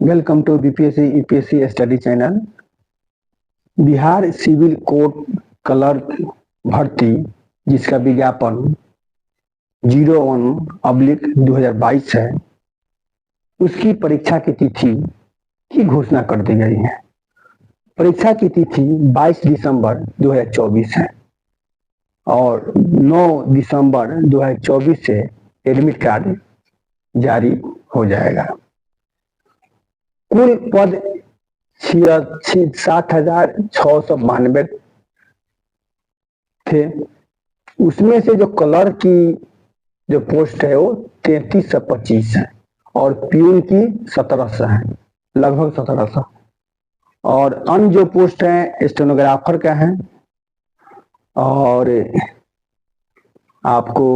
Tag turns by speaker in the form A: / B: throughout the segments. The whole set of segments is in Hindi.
A: Welcome to BPSC UPSC study channel. Bihar civil court clerk भर्ती जिसका विज्ञापन 01/2022 है, उसकी परीक्षा की तिथि की घोषणा कर दी गई है। परीक्षा की तिथि 22 दिसंबर 2024 है और 9 दिसंबर 2024 से एडमिट कार्ड जारी हो जाएगा। कुल पद 60,692 थे। उसमें से जो क्लर्क की जो पोस्ट है वो 3325 है और प्यून की 1700 है, लगभग 1700। और अन्य जो पोस्ट है स्टेनोग्राफर का है और आपको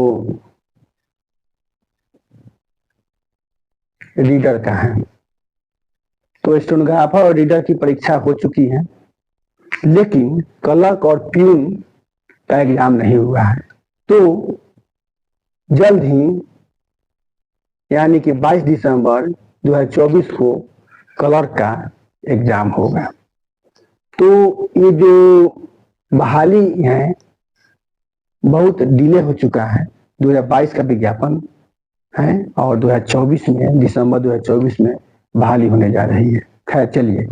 A: रीडर का है। तो स्टेनोग्राफर और रीडर की परीक्षा हो चुकी है, लेकिन क्लर्क और प्यून का एग्जाम नहीं हुआ है। तो जल्द ही यानी कि 22 दिसंबर 2024 को क्लर्क का एग्जाम होगा। तो ये जो बहाली है बहुत डिले हो चुका है। 2022 का विज्ञापन है और 2024 में दिसंबर 2024 में बहाली होने जा रही है। खैर चलिए,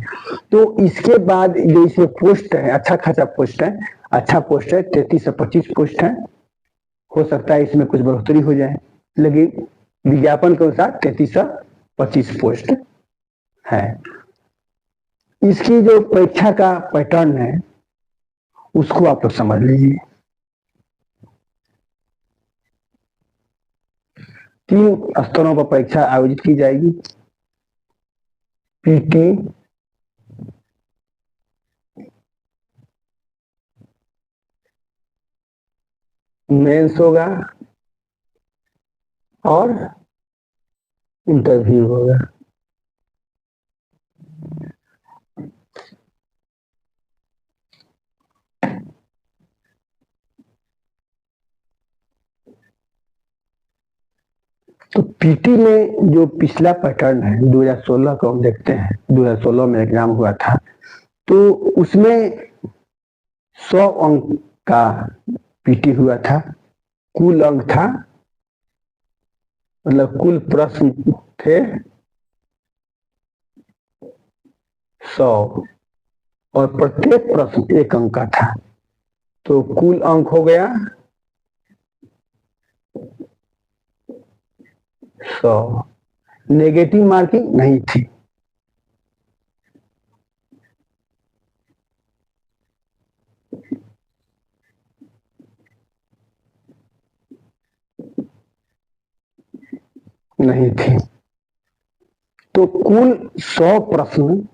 A: तो इसके बाद जो इसमें पोस्ट है अच्छा खासा पोस्ट है, अच्छा पोस्ट है, 33 से 25 पोस्ट है। हो सकता है इसमें कुछ बढ़ोतरी हो जाए, लेकिन विज्ञापन के अनुसार 33 से 25 पोस्ट है। इसकी जो परीक्षा का पैटर्न है उसको आप लोग समझ लीजिए। 3 स्तरों पर परीक्षा आयोजित की जाएगी। पीटी, मेंस होगा और इंटरव्यू होगा। तो पीटी में जो पिछला पैटर्न है 2016 को हम देखते हैं, 2016 में एग्जाम हुआ था, तो उसमें 100 अंक का पीटी हुआ था। कुल अंक था, मतलब कुल प्रश्न थे 100 और प्रत्येक प्रश्न 1 अंक का था। तो कुल अंक हो गया 100। नेगेटिव मार्किंग नहीं थी। नहीं थी। तो कुल 100 प्रश्न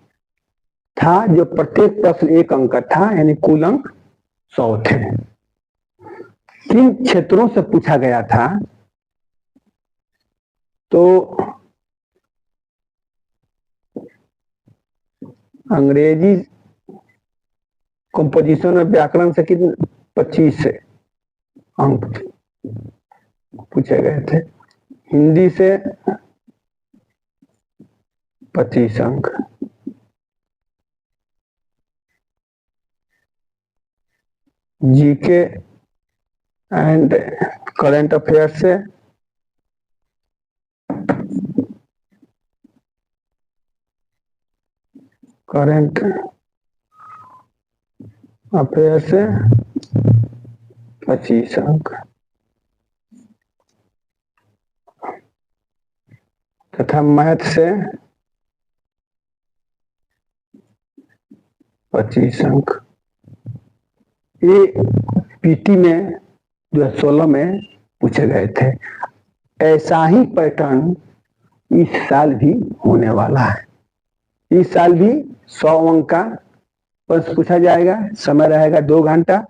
A: था, जो प्रत्येक प्रश्न 1 अंक का था, यानी कुल अंक 100 थे। किन क्षेत्रों से पूछा गया था? तो अंग्रेजी कंपोजिशन और व्याकरण से कितने 25 अंक पूछे गए थे। हिंदी से 25 अंक, जीके एंड करंट अफेयर से 25 अंक तथा मैथ से 25 अंक। ये पीटी में 2016 में पूछे गए थे। ऐसा ही पैटर्न इस साल भी होने वाला है। इस साल भी 100 अंक का प्रश्न पूछा जाएगा। समय रहेगा 2 घंटा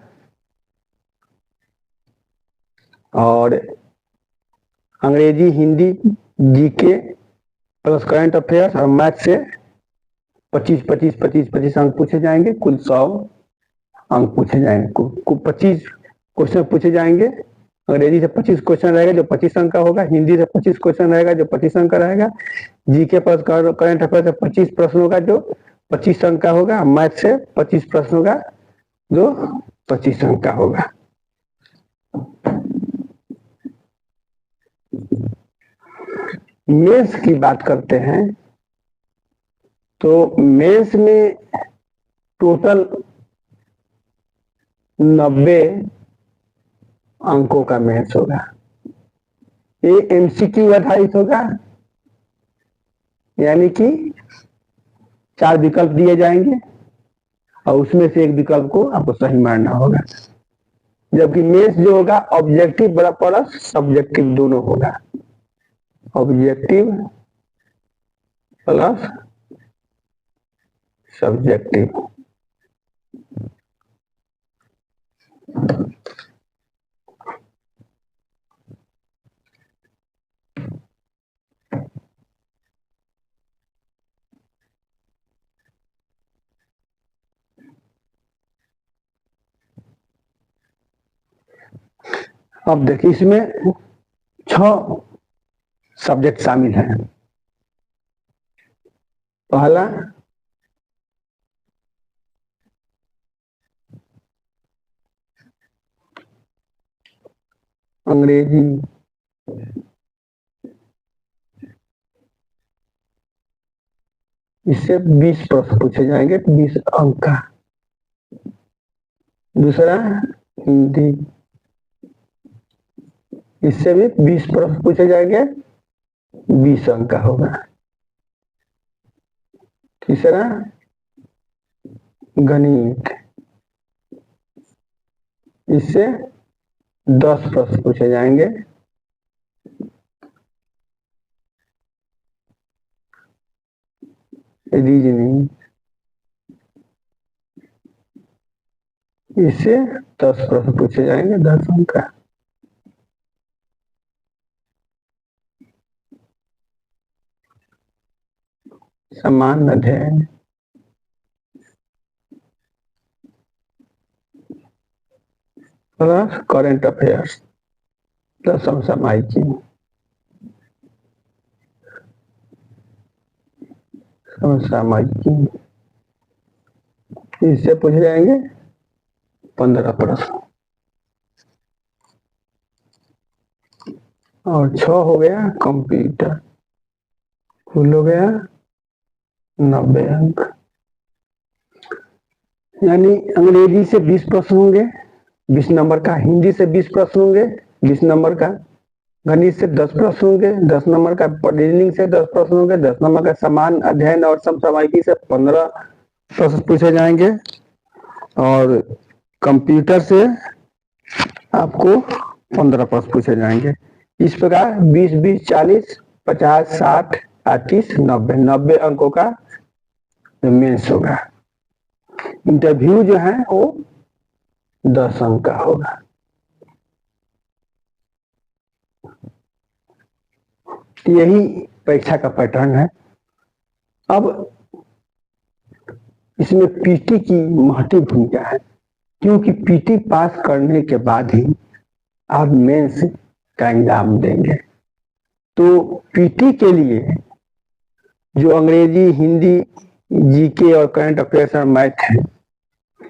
A: और अंग्रेजी, Hindi, GK plus current affairs और मैथ से 25 अंक पूछे जाएंगे। कुल 100 अंक पूछे जाएंगे। कुल 25 क्वेश्चन पूछे जाएंगे अंग्रेजी से 25 क्वेश्चन रहेगा जो 25 अंक का होगा, हिंदी से 25 क्वेश्चन रहेगा जो 25 अंक का रहेगा, जीके पर करंट अफेयर से 25 प्रश्न होगा जो 25 अंक का होगा, मैथ से 25 प्रश्न होगा जो 25 अंक का होगा। मेंस की बात करते हैं तो मेंस में टोटल 90 अंकों का मेंस होगा। ये एमसीक्यू आधारित होगा, यानी कि 4 विकल्प दिए जाएंगे और उसमें से एक विकल्प को आपको सही मानना होगा। जबकि मेंस जो होगा ऑब्जेक्टिव प्लस सब्जेक्टिव दोनों होगा, ऑब्जेक्टिव प्लस सब्जेक्टिव। अब देखिए इसमें 6 सब्जेक्ट शामिल हैं। पहला अंग्रेजी, इससे 20 प्रश्न पूछे जाएंगे, 20 अंक का। दूसरा हिंदी, इससे भी 20 प्रश्न पूछे जाएंगे, 20 अंक का होगा। तीसरा गणित, इससे 10 प्रश्न पूछे जाएंगे, रीजनिंग, इससे 10 प्रश्न पूछे जाएंगे, 10 अंक का। सामान्य अध्ययन, प्लस करंट अफेयर्स प्लस समसामयिकी, समसामयिकी, इससे पूछे जाएंगे 15 प्रश्न। और 6 हो गया कंप्यूटर, कुल हो गया 90 अंक। यानी अंग्रेजी से 20 प्रश्न होंगे 20 नंबर का, हिंदी से 20 प्रश्न होंगे 20 नंबर का, गणित से 10 प्रश्न होंगे 10 नंबर का, रीजनिंग से 10 प्रश्न होंगे 10 नंबर का, सामान्य अध्ययन और समसामयिकी से 15 प्रश्न पूछे जाएंगे, और कंप्यूटर से आपको 15 प्रश्न पूछे जाएंगे। इस प्रकार 20, 20, 40, 50, 60, 30, 90, 90 अंकों का मेंस होगा। इंटरव्यू जो है वो 10 अंक का होगा। यही परीक्षा का पैटर्न है। अब इसमें पीटी की महत्वपूर्ण भूमिका है, क्योंकि पीटी पास करने के बाद ही आप मेंस का एग्जाम देंगे। तो पीटी के लिए जो अंग्रेजी, हिंदी, जीके और करंट अफेयर्स और मैथ है,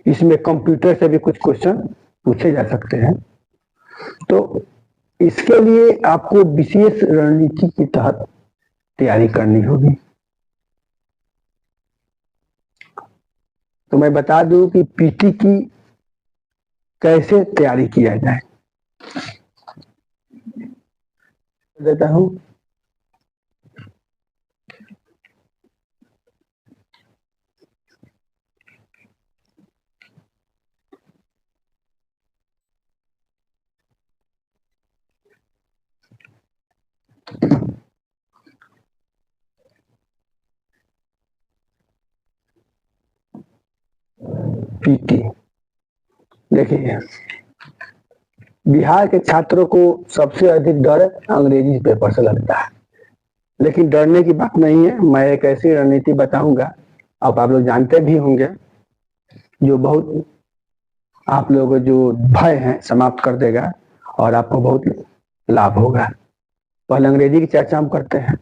A: इसमें कंप्यूटर से भी कुछ क्वेश्चन पूछे जा सकते हैं। तो इसके लिए आपको विशेष रणनीति के तहत तैयारी करनी होगी। तो मैं बता दूं कि पीटी की कैसे तैयारी किया जाए, देता हूं। पीटी देखिए, बिहार के छात्रों को सबसे अधिक डर अंग्रेजी पेपर से लगता है, लेकिन डरने की बात नहीं है। मैं एक ऐसी रणनीति बताऊंगा, अब आप लोग जानते भी होंगे, जो बहुत आप लोगों जो भय है समाप्त कर देगा, और आपको बहुत लाभ होगा। पहले अंग्रेजी की चर्चा हम करते हैं।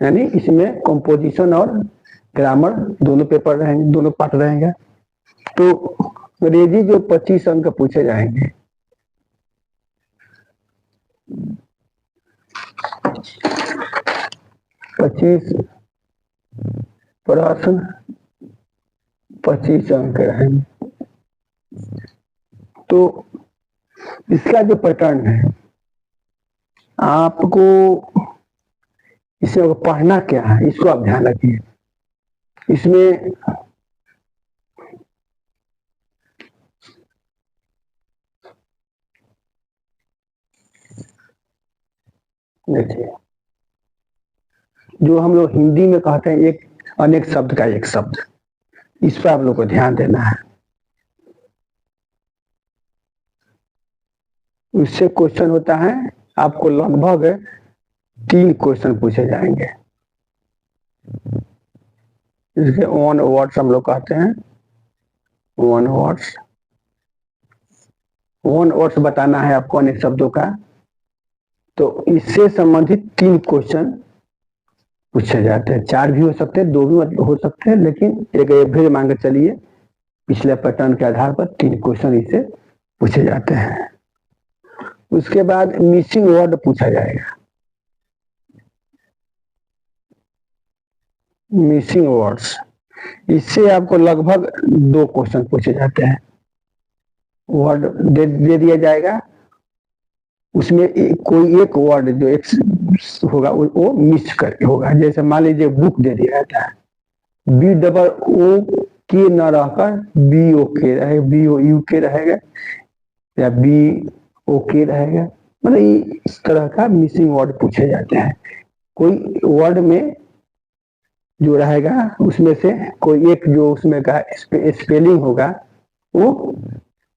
A: यानी इसमें कंपोजिशन और ग्रामर दोनों पेपर रहेंगे, दोनों पार्ट रहेंगे। तो अंग्रेजी जो 25 अंक पूछे जाएंगे, 25 प्रश्न 25 अंक रहेंगे। तो इसका जो पैटर्न है, आपको इसमें पढ़ना क्या है इसको आप ध्यान रखिए। इसमें देखिए, जो हम लोग हिंदी में कहते हैं एक अनेक शब्द का एक शब्द, इस पर आप लोग को ध्यान देना है। उससे क्वेश्चन होता है, आपको लगभग 3 क्वेश्चन पूछे जाएंगे। इसके 1 वर्ड्स हम लोग कहते हैं, 1 वर्ड्स बताना है आपको अनेक शब्दों का। तो इससे संबंधित 3 क्वेश्चन पूछे जाते हैं। 4 भी हो सकते हैं, 2 भी हो सकते हैं, लेकिन एक एवरेज मान के चलिए पिछले पैटर्न के आधार पर 3 क्वेश्चन इससे पूछे जाते हैं। उसके बाद मिसिंग वर्ड पूछा जाएगा। मिसिंग वर्ड्स, इससे आपको लगभग 2 क्वेश्चन पूछे जाते हैं। वर्ड दे दिया जाएगा, उसमें कोई एक वर्ड जो एक होगा वो मिस करके होगा। जैसे मान लीजिए बुक दे दिया जाता है, बी डबल ओ के न रहकर बी ओ के रहेगा, बी ओ यू के रहेगा या बी ओ के रहेगा। मतलब इस तरह का मिसिंग वर्ड पूछे जाते हैं। कोई वर्ड में जो रहेगा उसमें से कोई एक जो उसमें का स्पेलिंग होगा वो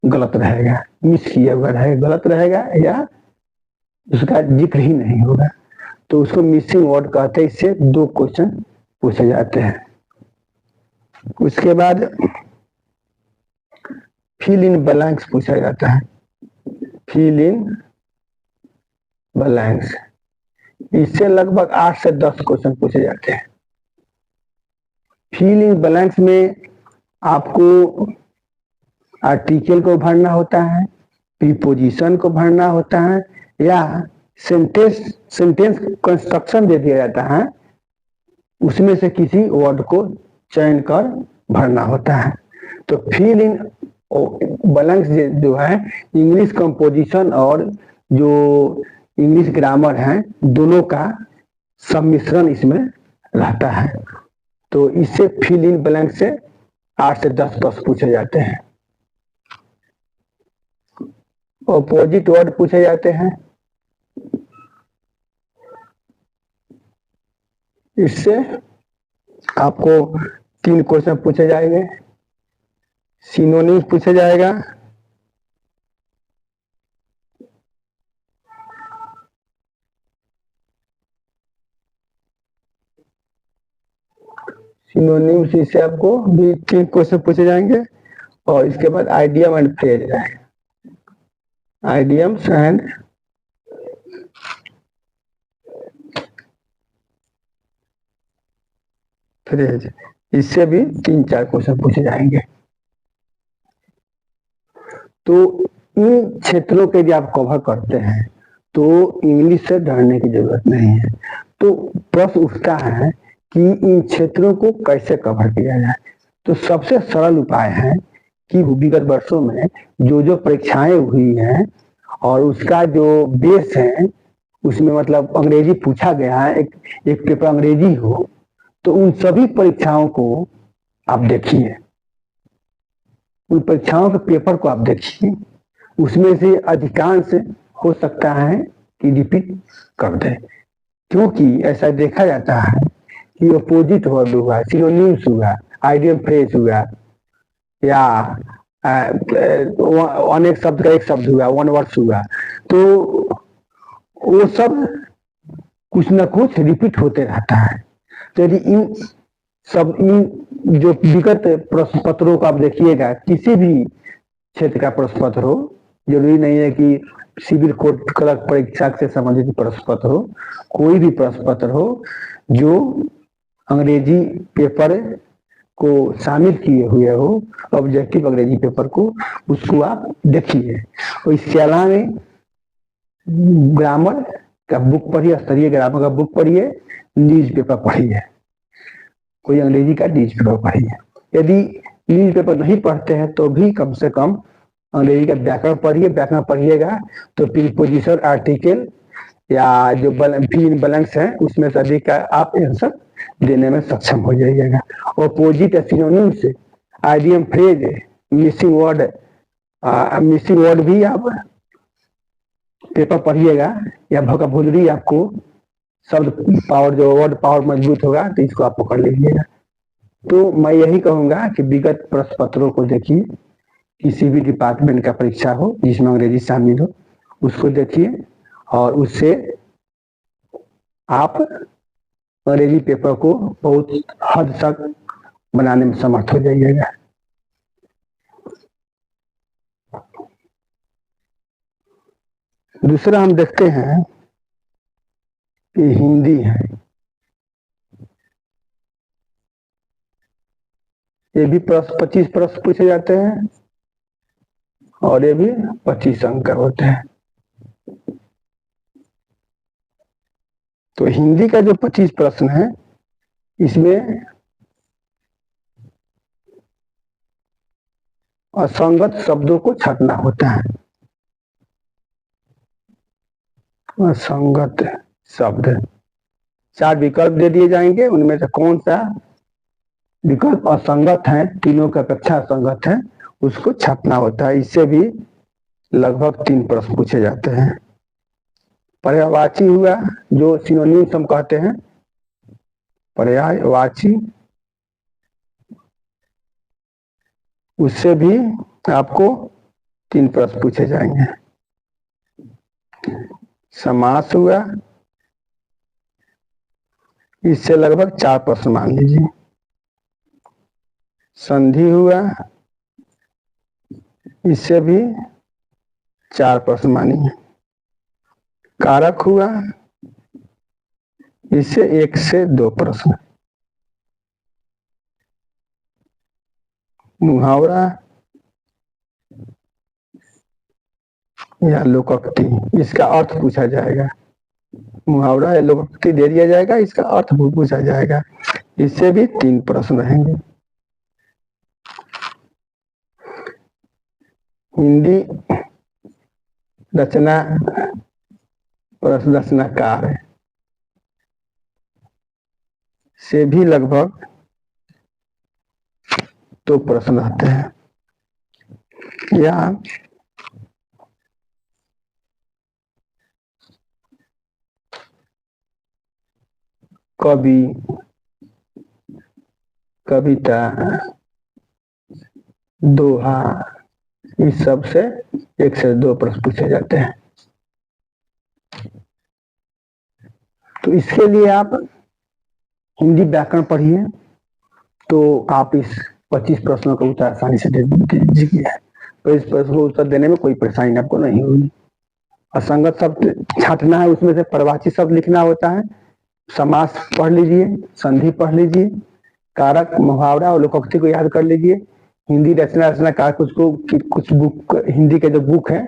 A: गलत रहेगा, मिस किया हुआ रहेगा, गलत रहेगा या उसका जिक्र ही नहीं होगा, तो उसको मिसिंग वर्ड कहते हैं। इससे 2 क्वेश्चन पूछे जाते हैं। उसके बाद फिल इन ब्लैंक्स पूछा जाता है। फिल इन ब्लैंक्स, इससे लगभग 8 से 10 क्वेश्चन पूछे जाते हैं। फिल इन ब्लैंक्स में आपको आर्टिकल को भरना होता है, प्रीपोजिशन को भरना होता है, या सेंटेंस कंस्ट्रक्शन दे दिया जाता है, उसमें से किसी वर्ड को चयन कर भरना होता है। तो फिल इन ब्लैंक्स जो है इंग्लिश कंपोजिशन और जो इंग्लिश ग्रामर है दोनों का सम्मिश्रण इसमें रहता है। तो इससे फिल इन ब्लैंक से 8 से 10 प्रश्न पूछे जाते हैं। ऑपोजिट वर्ड पूछे जाते हैं, इससे आपको 3 क्वेश्चन पूछे जाएंगे। सिनोनिम्स पूछा जाएगा, सिनोनिम्स इससे आपको भी 3 क्वेश्चन पूछे जाएंगे। और इसके बाद आइडियम एंड फ्रेज है, आइडियम्स एंड फ्रेज, इससे भी 3-4 क्वेश्चन पूछे जाएंगे। तो इन क्षेत्रों के यदि आप कवर करते हैं तो इंग्लिश से डरने की जरूरत नहीं है। तो प्रश्न उठता है कि इन क्षेत्रों को कैसे कवर किया जाए। तो सबसे सरल उपाय है कि विगत वर्षों में जो परीक्षाएं हुई हैं और उसका जो बेस है उसमें मतलब अंग्रेजी पूछा गया है, एक पेपर अंग्रेजी हो, तो उन सभी परीक्षाओं को आप देखिए, उन परीक्षाओं के पेपर को आप देखिए, उसमें से अधिकांश हो सकता है कि रिपीट कर दे। क्योंकि ऐसा देखा जाता है कि अपोजिट वर्ड हुआ, सिनोनिम्स हुआ, आइडियम फ्रेज हुआ, या अनेक शब्द का एक शब्द हुआ, 1 वर्ड्स हुआ, तो वो सब कुछ न कुछ रिपीट होते रहता है। तो यदि इन जो विगत प्रश्न पत्रों को आप देखिएगा, किसी भी क्षेत्र का प्रश्न पत्र हो, जरूरी नहीं है कि सिविल कोर्ट क्लर्क परीक्षा से संबंधित प्रश्न पत्र हो, कोई भी प्रश्न पत्र हो जो अंग्रेजी पेपर को शामिल किए हुए हो, ऑब्जेक्टिव अंग्रेजी पेपर को, उसको आप देखिए। और इसके अलावा ग्रामर का बुक पढ़िए, स्तरीय ग्रामर का बुक पढ़िए, न्यूज पेपर पढ़िए, कोई अंग्रेजी का न्यूज पेपर पढ़िए। यदि न्यूज पेपर नहीं पढ़ते हैं तो भी कम से कम अंग्रेजी का व्याकरण पढ़िए। व्याकरण पढ़िएगा तो प्रीपोजिशन, आर्टिकल या जो बैलेंस है उसमें से अधिक का आप आंसर देने में सक्षम हो जाइएगा। ऑपोजिट सिनोनिम से आइडियम, फ्रेज, मिसिंग वर्ड भी आप पेपर पढ़िएगा, या वोकैबुलरी आपको शब्द पावर, जो वर्ड पावर मजबूत होगा तो इसको आप पकड़ लीजिएगा। तो मैं यही कहूंगा कि विगत प्रश्न पत्रों को देखिए, किसी भी डिपार्टमेंट का परीक्षा हो जिसमें अंग्रेजी शामिल हो उसको देखिए, और उससे आप अंग्रेजी पेपर को बहुत हद तक बनाने में समर्थ हो जाइएगा। दूसरा हम देखते हैं कि हिंदी है, ये भी 25 प्रश्न पूछे जाते हैं और ये भी 25 अंक का होते हैं। तो हिंदी का जो 25 प्रश्न है इसमें असंगत शब्दों को छांटना होता है। असंगत शब्द 4 विकल्प दे दिए जाएंगे, उनमें से कौन सा विकल्प असंगत है, तीनों की अपेक्षा असंगत है, उसको छापना होता है। इससे भी लगभग 3 प्रश्न पूछे जाते हैं। पर्यायवाची हुआ, जो सिनोनिम्स हम कहते हैं, पर्यायवाची, उससे भी आपको 3 प्रश्न पूछे जाएंगे। समास हुआ, इससे लगभग 4 प्रश्न मान लीजिए। संधि हुआ, इससे भी 4 प्रश्न मानिए। कारक हुआ, इससे 1 से 2 प्रश्न। मुहावरा या लोकोक्ति, इसका अर्थ पूछा जाएगा। मुहावरा या लोकोक्ति दे दिया जाएगा, इसका अर्थ पूछा जाएगा, इससे भी 3 प्रश्न रहेंगे। हिंदी रचना, प्रश्न रचनाकार से भी लगभग 2 प्रश्न आते हैं। या कवि, कविता, दोहा, इस सब से 1 से 2 प्रश्न पूछे जाते हैं। तो इसके लिए आप हिंदी व्याकरण पढ़िए, तो आप इस 25 प्रश्नों का उत्तर आसानी से दे दीजिए। तो इस प्रश्न को उत्तर देने में कोई परेशानी आपको नहीं होगी। असंगत शब्द छांटना है, उसमें से परवाची शब्द लिखना होता है। समास पढ़ लीजिए, संधि पढ़ लीजिए, कारक, मुहावरा और लोकोक्ति को याद कर लीजिए। हिंदी रचनाकार कुछ बुक, हिंदी के जो बुक है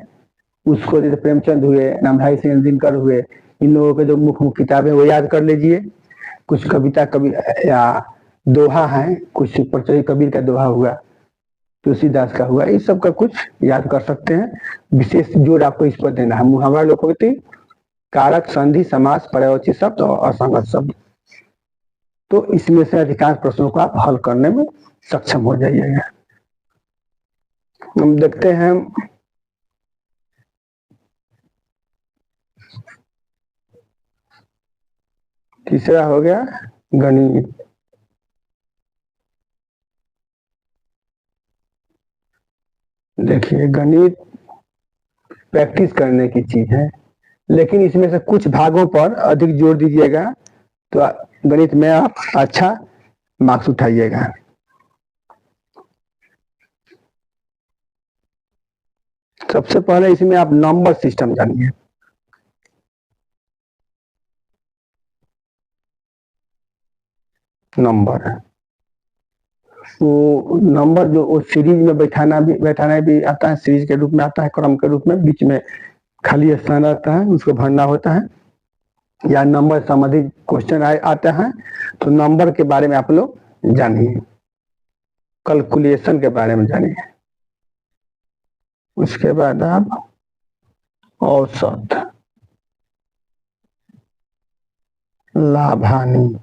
A: उसको, जैसे प्रेमचंद हुए, नामधारी सिंह दिनकर हुए, इन लोगों के जो मुख्य किताबें वो याद कर लीजिए। कुछ कविता या दोहा है, कुछ प्रचलित कबीर का दोहा हुआ, तुलसीदास का हुआ, इस सब का कुछ याद कर सकते हैं। विशेष जोर आपको इस पर देना है। मुहावरा, लोकोक्ति, कारक, संधि, समास, पर्यायवाची शब्द और असंगत शब्द। तो इसमें से अधिकांश प्रश्नों को आप हल करने में सक्षम हो जाइएगा। हम देखते हैं तीसरा हो गया गणित। देखिए, गणित प्रैक्टिस करने की चीज है, लेकिन इसमें से कुछ भागों पर अधिक जोर दीजिएगा तो गणित में आप अच्छा मार्क्स उठाइएगा। सबसे पहले इसमें आप नंबर सिस्टम जानिए। नंबर, वो नंबर जो वो सीरीज में बैठाना भी आता है, सीरीज के रूप में आता है, क्रम के रूप में, बीच में खाली स्थान रहता है, उसको भरना होता है, या नंबर संबंधित क्वेश्चन आते हैं, तो नंबर के बारे में आप लोग जानिए, कैलकुलेशन के बारे में जानिए। उसके बाद आप औसत, लाभ हानि,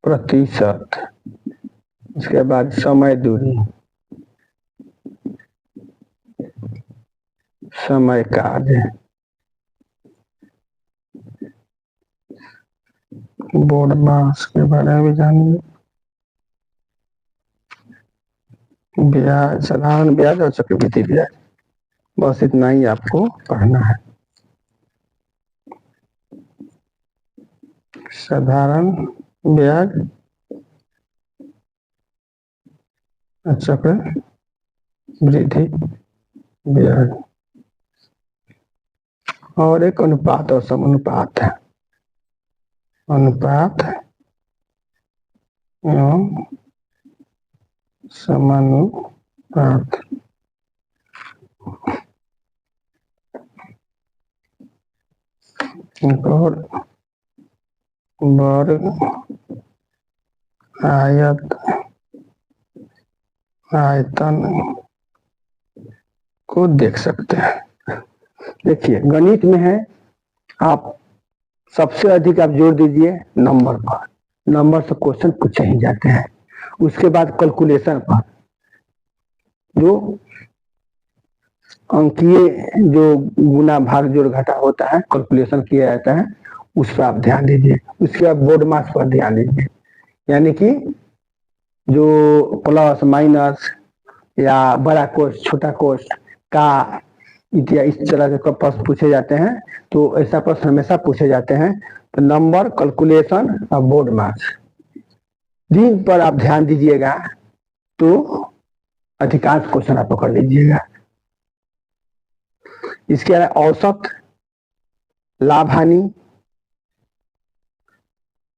A: प्रतिशत, उसके बाद समय दूरी, समय कार्य, बोर्ड मास के बारे में भी जानिए, ब्याज, साधारण ब्याज और चक्रवृद्धि ब्याज, बस इतना ही आपको पढ़ना है। साधारण ब्याज, चक्रवृद्धि ब्याज, और एक अनुपात और समानुपात है, अनुपात एवं समानुपात। और वर्ग, आयत, आयतन को देख सकते हैं। देखिए गणित में है, आप सबसे अधिक आप जोर दीजिए नंबर पर, नंबर से क्वेश्चन पूछे ही जाते हैं। उसके बाद कैलकुलेशन पर, जो अंकीय जो गुना भाग जोड़ घटा होता है, कैलकुलेशन किया जाता है, उस पर आप ध्यान दीजिए। उसके बाद बोर्ड मास पर ध्यान दीजिए, यानी कि जो प्लस माइनस या बड़ा कोष्ठ छोटा कोष्ठ का इत्यादि इस तरह के प्रश्न पूछे जाते हैं, तो ऐसा प्रश्न हमेशा पूछे जाते हैं। तो नंबर, कैलकुलेशन और बोर्ड मार्क्स, दिन पर आप ध्यान दीजिएगा तो अधिकांश क्वेश्चन आप पकड़ लीजिएगा। इसके अलावा औसत, लाभ हानि,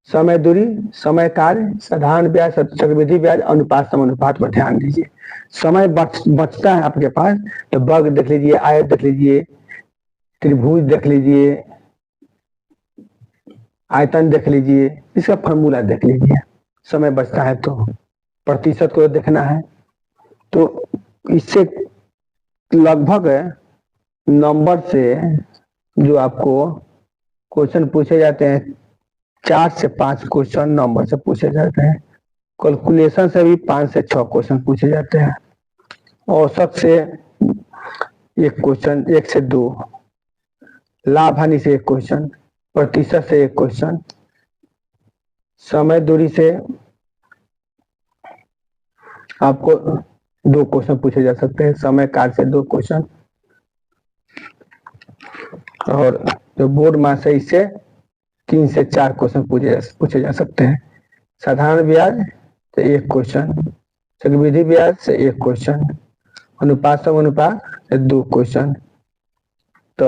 A: समय दूरी, समय कार्य, साधारण ब्याज, चक्रवृद्धि ब्याज, अनुपात समानुपात पर ध्यान दीजिए। समय बचता है आपके पास तो वर्ग देख लीजिए, आयत देख लीजिए, त्रिभुज देख लीजिए, आयतन देख लीजिए, इसका फॉर्मूला देख लीजिए। समय बचता है तो प्रतिशत को देखना है। तो इससे लगभग नंबर से जो आपको क्वेश्चन पूछे जाते हैं, 4 से 5 क्वेश्चन नंबर से पूछे जाते हैं। कैलकुलेशन से भी 5 से 6 क्वेश्चन पूछे जाते हैं। औसत से 1 क्वेश्चन, 1 से 2, लाभ हानि से 1 क्वेश्चन, प्रतिशत से 1 क्वेश्चन, समय दूरी से आपको 2 क्वेश्चन पूछे जा सकते हैं, समय कार्य से 2 क्वेश्चन, और जो बोर्ड मास है इससे 3 से 4 क्वेश्चन पूछे जा सकते हैं। साधारण ब्याज से 1 क्वेश्चन, चक्रवृद्धि ब्याज से 1 क्वेश्चन, अनुपात समानुपात से 2 क्वेश्चन। तो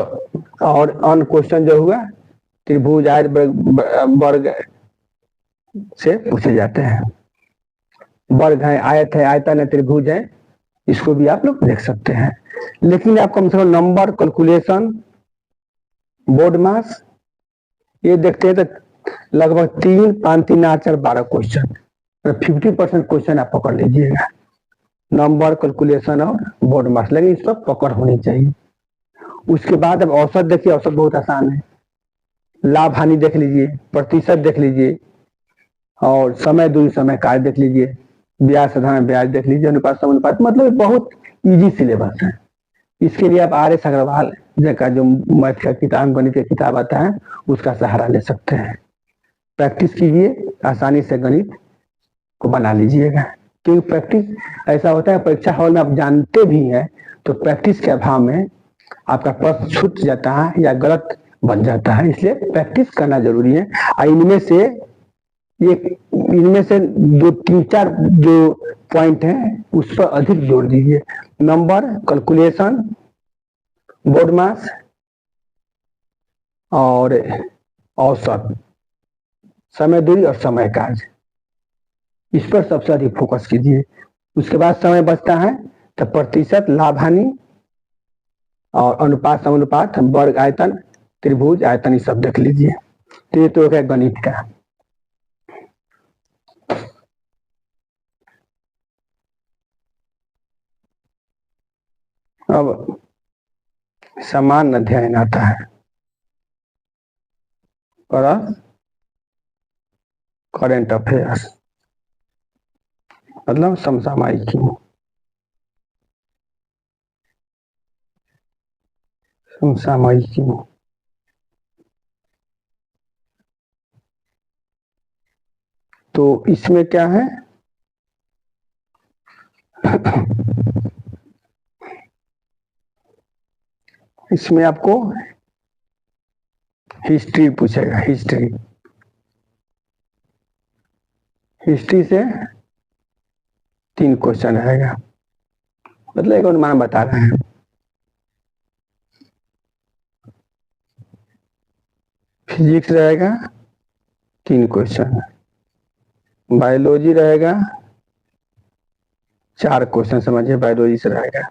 A: और अन्य क्वेश्चन जो हुआ त्रिभुज, आयत, वर्ग से पूछे जाते हैं। वर्ग है, आयत है, आयतन है, त्रिभुज है, इसको भी आप लोग देख सकते हैं। लेकिन आप कम से कम नंबर, कैलकुलेशन, बोर्ड मास ये देखते हैं तो लगभग 3, 5, 3, 8, 4, 12 क्वेश्चन, 50% क्वेश्चन आप पकड़ लीजिएगा। नंबर, कैलकुलेशन और बोर्ड मास, लेकिन इस पर पकड़ होनी चाहिए। उसके बाद अब औसत देखिए, औसत बहुत आसान है। लाभ हानि देख लीजिए, प्रतिशत देख लीजिए, और समय दूरी, समय कार्य देख लीजिए, ब्याज, साधारण ब्याज देख लीजिए, अनुपात समानुपात, मतलब बहुत इजी सिलेबस है। इसके लिए आप RS अग्रवाल का जो मैथ का किताब, गणित का किताब आता है, उसका सहारा ले सकते हैं। प्रैक्टिस कीजिए, आसानी से गणित को बना लीजिएगा। क्योंकि प्रैक्टिस ऐसा होता है, परीक्षा हॉल में आप जानते भी हैं तो प्रैक्टिस के अभाव में आपका प्रश्न छूट जाता है या गलत बन जाता है। इसलिए प्रैक्टिस करना जरूरी है। इनमें से 2-3-4 जो पॉइंट हैं उस पर अधिक जोर दीजिए। नंबर, कैलकुलेशन, बोर्ड मास और औसत, समय दूरी और समय कार्य, इस पर सबसे अधिक फोकस कीजिए। उसके बाद समय बचता है तो प्रतिशत, लाभ हानि और अनुपात, समानुपात, वर्ग आयतन, त्रिभुज आयतन, ये सब देख लीजिए। तो ये तो है गणित का। अब समान अध्ययन आता है और करेंट अफेयर्स मतलब समसामयिकी। समसामयिकी तो इसमें क्या है इसमें आपको हिस्ट्री पूछेगा। हिस्ट्री से 3 क्वेश्चन रहेगा, मतलब एक अनुमान बता रहे हैं। फिजिक्स रहेगा 3 क्वेश्चन, बायोलॉजी रहेगा 4 क्वेश्चन, समझिए बायोलॉजी से रहेगा।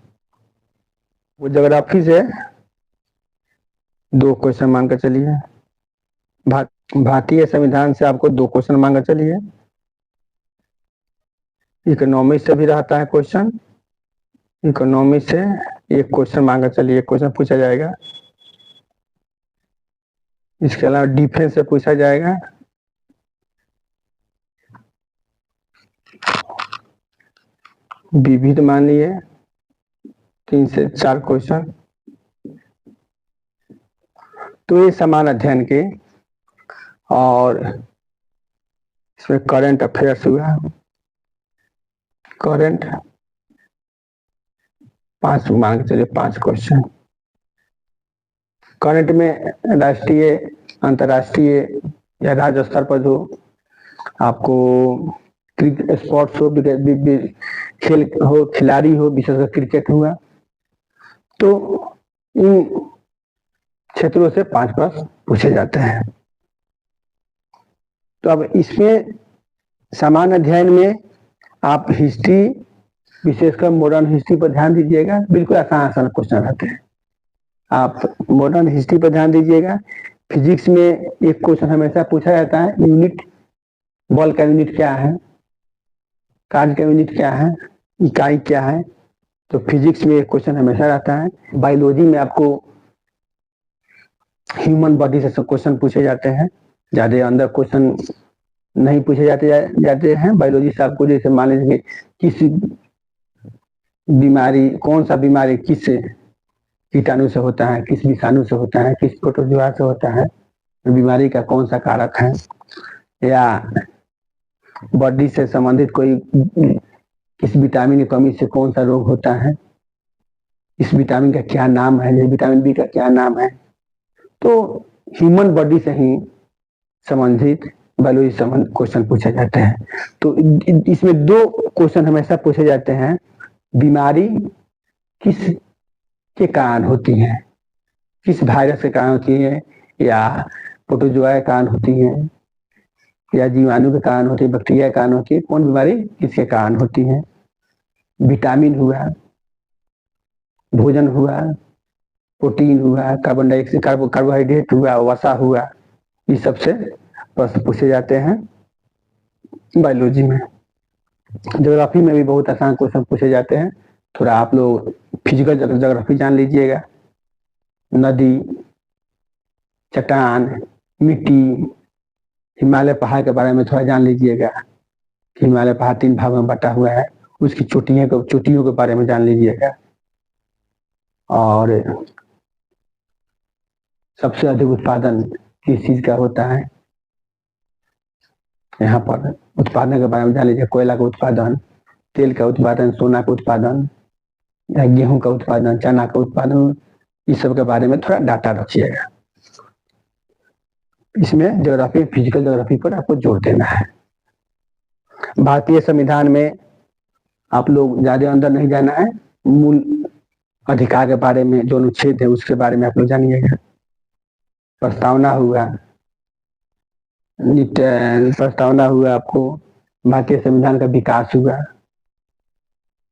A: वो ज्योग्राफी से 2 क्वेश्चन मान कर चलिए। भारतीय संविधान से आपको 2 क्वेश्चन मान कर चलिए। इकोनॉमिक्स से भी रहता है क्वेश्चन, इकोनॉमिक्स से 1 क्वेश्चन मान कर चलिए, 1 क्वेश्चन पूछा जाएगा। इसके अलावा डिफेंस से पूछा जाएगा। विविध मान लिए 3 से 4 क्वेश्चन। तो ये समान अध्ययन के, और इसमें करंट अफेयर्स हुआ, करंट 5 मान के चलिए 5 क्वेश्चन। करंट में राष्ट्रीय, अंतर्राष्ट्रीय या राज्य स्तर पर जो आपको स्पोर्ट्स हो, खेल हो, खिलाड़ी हो, विशेषकर क्रिकेट हुआ, तो इन क्षेत्रों से 5 प्रश्न पूछे जाते हैं। तो अब इसमें समान अध्ययन में आप हिस्ट्री, विशेषकर मॉडर्न हिस्ट्री पर ध्यान दीजिएगा। बिल्कुल आसान क्वेश्चन रहते हैं, आप मॉडर्न हिस्ट्री पर ध्यान दीजिएगा। फिजिक्स में एक क्वेश्चन हमेशा पूछा जाता है, यूनिट, बल का यूनिट क्या है, कार्य का यूनिट क्या है, इकाई क्या है। तो फिजिक्स में एक क्वेश्चन हमेशा रहता है। बायोलॉजी में आपको ह्यूमन बॉडी से क्वेश्चन पूछे जाते हैं, ज्यादा अंदर क्वेश्चन नहीं पूछे जाते हैं बायोलॉजी से। आपको जैसे मान लीजिए किस बीमारी, कौन सा बीमारी किस कीटाणु से होता है, किस विषाणु से होता है, किस प्रोटोजोआ से होता है, बीमारी का कौन सा कारक है, या बॉडी से संबंधित कोई किस विटामिन की कमी से कौन सा रोग होता है, इस विटामिन का क्या नाम है, जैसे विटामिन बी का क्या नाम है। तो ह्यूमन बॉडी से ही संबंधित बायोलॉजी संबंधित क्वेश्चन पूछे जाते हैं। तो इसमें 2 क्वेश्चन हमेशा पूछे जाते हैं, बीमारी किस के कारण होती है, किस वायरस के कारण होती है, या प्रोटोजोआ के कारण होती है, या जीवाणु के कारण होती है, बैक्टीरिया के कारण होती है, कौन बीमारी किसके कारण होती है। विटामिन हुआ, भोजन हुआ, प्रोटीन हुआ, कार्बन डाइऑक्साइड, कार्बोहाइड्रेट हुआ, वसा हुआ, इस सबसे प्रश्न पूछे जाते हैं बायोलॉजी में। ज्योग्राफी में भी बहुत आसान क्वेश्चन पूछे जाते हैं। थोड़ा आप लोग फिजिकल ज्योग्राफी जान लीजिएगा, नदी, चट्टान, मिट्टी, हिमालय पहाड़ के बारे में थोड़ा जान लीजिएगा। हिमालय पहाड़ 3 भागों में बटा हुआ है, उसकी चोटियों के बारे में जान लीजिएगा। और सबसे अधिक उत्पादन किस चीज का होता है, यहाँ पर उत्पादन के बारे में जान लीजिए। कोयला का उत्पादन, तेल का उत्पादन, सोना का उत्पादन, या गेहूं का उत्पादन, चना का उत्पादन, इस सब के बारे में थोड़ा डाटा रखिएगा। इसमें ज्योग्राफी, फिजिकल ज्योग्राफी पर आपको जोर देना है। भारतीय संविधान में आप लोग ज्यादा अंदर नहीं जाना है, मूल अधिकार के बारे में जो अनुच्छेद है उसके बारे में आप लोग जानिएगा। प्रस्तावना हुआ, प्रस्तावना हुआ आपको, भारतीय संविधान का विकास हुआ,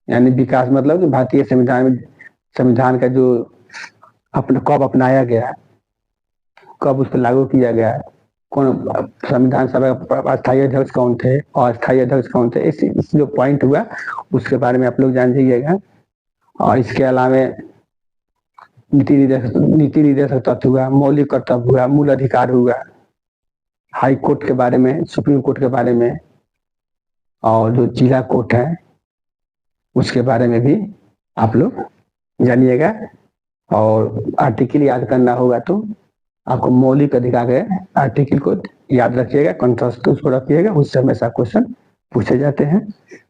A: यानी विकास मतलब कि भारतीय संविधान में संविधान का जो कब अपनाया गया, कब उस पर लागू किया गया, कौन संविधान सभा का अस्थायी अध्यक्ष कौन थे और अस्थायी अध्यक्ष कौन थे, इस जो पॉइंट हुआ उसके बारे में आप लोग जान जाइएगा। और इसके अलावा नीति निर्देशक तत्व हुआ, मौलिक कर्तव्य हुआ, मूल अधिकार हुआ, हाई कोर्ट के बारे में, सुप्रीम कोर्ट के बारे में, और जो जिला कोर्ट है उसके बारे में भी आप लोग जानिएगा। और आर्टिकल याद करना होगा तो आपको मौलिक अधिकार के आर्टिकल को याद रखिएगा, कंट्रास्ट उसको रखिएगा, उससे हमेशा क्वेश्चन पूछे जाते हैं।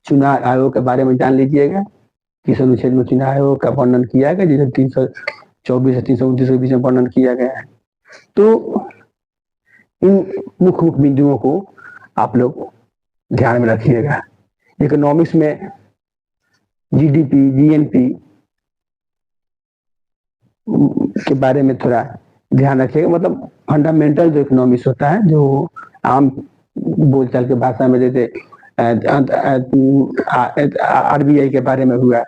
A: चुनाव आयोग के बारे में जान लीजिएगा, किस अनुच्छेद में चुनाव आयोग का वर्णन किया गया, जिसे 324 से 329 के बीच में वर्णन किया गया है। तो इन मुख्य बिंदुओं को आप लोग ध्यान में रखिएगा। इकोनॉमिक्स में जीडीपी, जीएनपी के बारे में थोड़ा ध्यान रखिएगा, मतलब फंडामेंटल जो इकोनॉमिक्स होता है, जो आम बोलचाल के भाषा में जैसे आरबीआई के बारे में हुआ,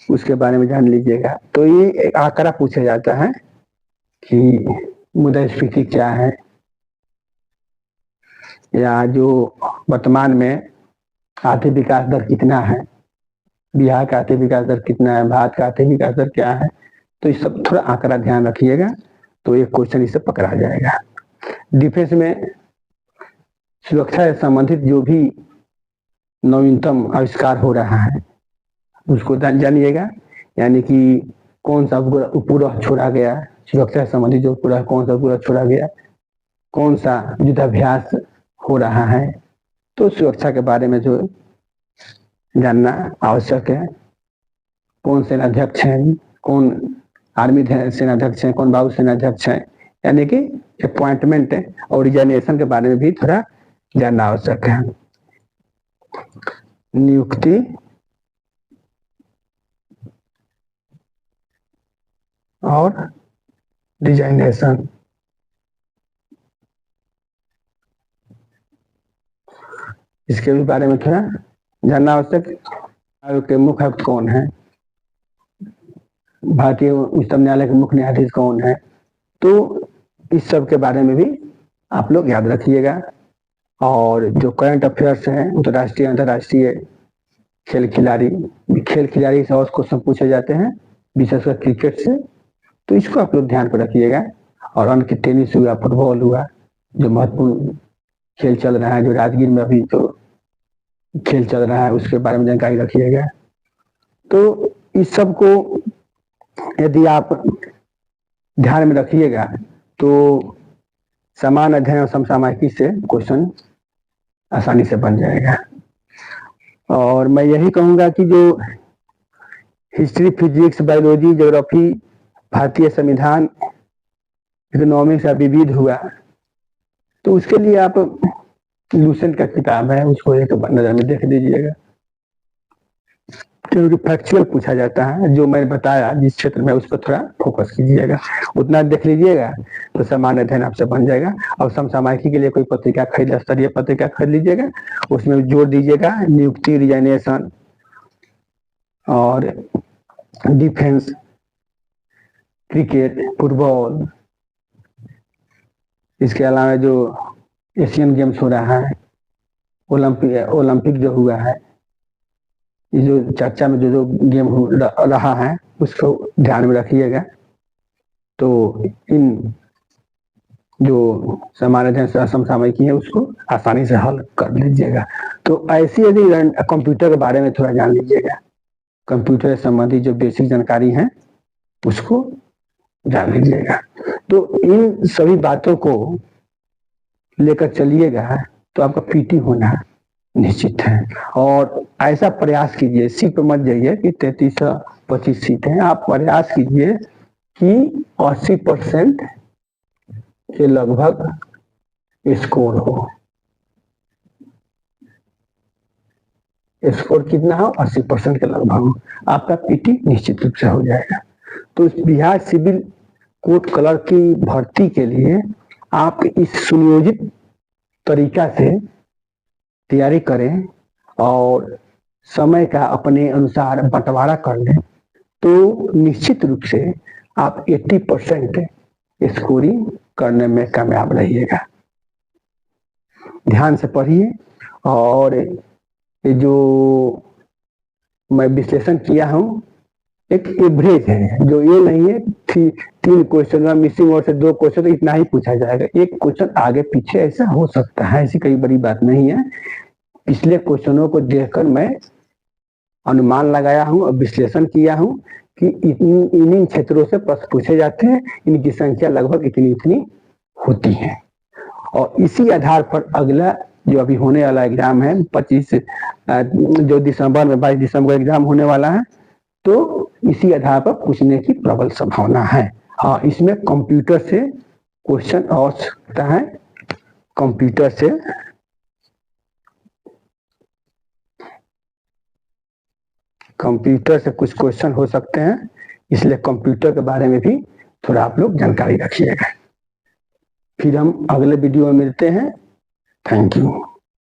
A: उसके बारे में जान लीजिएगा। तो ये एक आंकड़ा पूछा जाता है कि मुद्रास्फीति क्या है, या जो वर्तमान में आर्थिक विकास दर कितना है, बिहार का आर्थिक विकास दर कितना है, भारत का आर्थिक विकास दर क्या है। तो इस सब थोड़ा आंकड़ा ध्यान रखिएगा तो एक क्वेश्चन इससे पकड़ा जाएगा। डिफेंस में सुरक्षा से संबंधित जो भी नवीनतम आविष्कार हो रहा है उसको जानिएगा, यानी कि कौन सा उपग्रह छोड़ा गया, सुरक्षा से संबंधित जो उपग्रह, कौन सा उपग्रह छोड़ा गया, कौन सा युद्धाभ्यास हो रहा है। तो सुरक्षा के बारे में जो जानना आवश्यक है, कौन सेनाध्यक्ष है, कौन आर्मी सेनाध्यक्ष है, कौन वायु सेनाध्यक्ष है, यानी कि अपॉइंटमेंट और रिजाइनेशन के बारे में भी थोड़ा जानना आवश्यक है। नियुक्ति और रिजाइनेशन, इसके भी बारे में थोड़ा जानना आवश्यक। आयोग के मुख्य आयुक्त कौन है, भारतीय उच्चतम न्यायालय के मुख्य न्यायाधीश कौन है, तो इस सब के बारे में भी आप लोग याद रखिएगा। और जो करंट अफेयर्स हैं, अंतर्राष्ट्रीय अंतर्राष्ट्रीय खेल खिलाड़ी से और क्वेश्चन पूछे जाते हैं, विशेषकर क्रिकेट से, तो इसको आप लोग ध्यान पर रखिएगा। और अन्य टेनिस हुआ, फुटबॉल हुआ, जो महत्वपूर्ण खेल चल रहा है, जो राजगीर में अभी जो खेल चल रहा है उसके बारे में जानकारी रखिएगा। तो इस सब को यदि आप ध्यान में रखिएगा तो समान अध्ययन और समसामयिकी से क्वेश्चन आसानी से बन जाएगा। और मैं यही कहूँगा कि जो हिस्ट्री, फिजिक्स, बायोलॉजी, ज्योग्राफी, भारतीय संविधान, इकोनॉमिक्स या विविध हुआ, तो उसके लिए आप लूसेंट का किताब है उसको एक नजर में देख लीजिएगा, क्योंकि फैक्चुअल पूछा जाता है। जो मैंने बताया जिस क्षेत्र में उस पर थोड़ा फोकस कीजिएगा, उतना देख लीजिएगा तो सामान्य अध्ययन आपसे बन जाएगा। और समसामयिकी के लिए कोई पत्रिका खरीद, स्तरीय पत्रिका खरीद लीजिएगा, उसमें जोड़ दीजिएगा नियुक्ति, रिजाइनेशन और डिफेंस, क्रिकेट, फुटबॉल। इसके अलावा जो एशियन गेम्स हो रहा है, ओलंपिक जो हुआ है, ये जो चर्चा में जो गेम रहा है उसको ध्यान में रखिएगा। तो इन जो सामान्य समसामयिकी है उसको आसानी से हल कर लीजिएगा। तो ऐसी यदि कंप्यूटर के बारे में थोड़ा जान लीजिएगा, कंप्यूटर से संबंधित जो बेसिक जानकारी है उसको जान लीजिएगा। तो इन सभी बातों को लेकर चलिएगा तो आपका पीटी होना निश्चित है। और ऐसा प्रयास कीजिए, सीट पर मत जाइए कि 33-25 सीट हैं, आप प्रयास कीजिए कि 80% के लगभग स्कोर हो। स्कोर कितना हो? 80% के लगभग हो, आपका पीटी निश्चित रूप से हो जाएगा। तो बिहार सिविल कोर्ट क्लर्क की भर्ती के लिए आप इस सुनियोजित तरीका से तैयारी करें और समय का अपने अनुसार बंटवारा कर लें, तो निश्चित रूप से आप 80% स्कोरिंग करने में कामयाब रहिएगा। ध्यान से पढ़िए। और ये जो मैं विश्लेषण किया हूं एक एवरेज है, जो ये नहीं है 3 क्वेश्चन मिसिंग और से 2 क्वेश्चन इतना ही पूछा जाएगा। एक क्वेश्चन आगे पीछे ऐसा हो सकता है, ऐसी कोई बड़ी बात नहीं है। पिछले क्वेश्चनों को देखकर मैं अनुमान लगाया हूं और विश्लेषण किया हूं कि इन क्षेत्रों से प्रश्न पूछे जाते हैं, इनकी संख्या लगभग इतनी होती है। और इसी आधार पर अगला जो अभी होने वाला एग्जाम है 25 जो दिसंबर में 22 दिसंबर एग्जाम होने वाला है, तो इसी आधार पर पूछने की प्रबल संभावना है। हाँ, इसमें कंप्यूटर से क्वेश्चन आ सकता है, कंप्यूटर से कुछ क्वेश्चन हो सकते हैं, इसलिए कंप्यूटर के बारे में भी थोड़ा आप लोग जानकारी रखिएगा। फिर हम अगले वीडियो में मिलते हैं। Thank you.